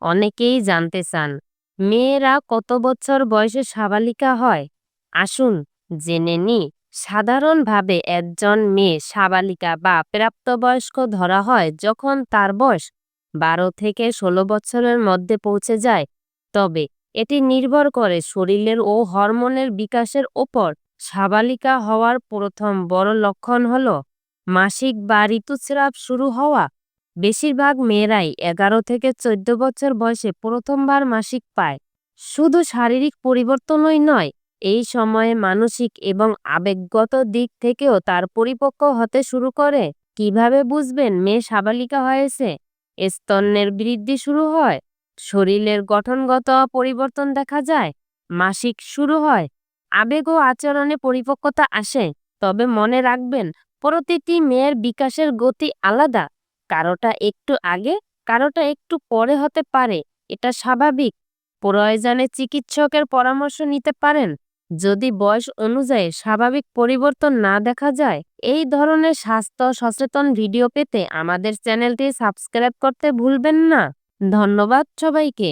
অনেকেই জানতে চান, মেয়েরা কত বছর বয়সে সাবালিকা হয়? আসুন জেনে নিই। সাধারণভাবে একজন মেয়ে সাবালিকা বা প্রাপ্তবয়স্ক ধরা হয় যখন তার বয়স 12 থেকে 16 বছরের মধ্যে পৌঁছে যায়। তবে এটি নির্ভর করে শরীরের ও হরমোনের বিকাশের ওপর। সাবালিকা হওয়ার প্রথম বড় লক্ষণ হল মাসিক বা ঋতুস্রাব শুরু হওয়া। বেশিরভাগ মেয়েরাই 11 থেকে 14 বছর বয়সে প্রথমবার মাসিক পায়। শুধু শারীরিক পরিবর্তনই নয়, এই সময়ে মানসিক এবং আবেগগত দিক থেকেও তার পরিপক্ক হতে শুরু করে। কিভাবে বুঝবেন মেয়ে সাবালিকা হয়েছে? স্তনের বৃদ্ধি শুরু হয়, শরীরের গঠনগত পরিবর্তন দেখা যায়, মাসিক শুরু হয়, আবেগ ও আচরণে পরিপক্কতা আসে। তবে মনে রাখবেন, প্রতিটি মেয়ের বিকাশের গতি আলাদা। কারোটা একটু আগে, কারোটা একটু পরে হতে পারে। এটা স্বাভাবিক। প্রয়োজনে চিকিৎসকের পরামর্শ নিতে পারেন যদি বয়স অনুযায়ী স্বাভাবিক পরিবর্তন না দেখা যায়। এই ধরনের স্বাস্থ্য সচেতন ভিডিও পেতে আমাদের চ্যানেলটি সাবস্ক্রাইব করতে ভুলবেন না। ধন্যবাদ সবাইকে।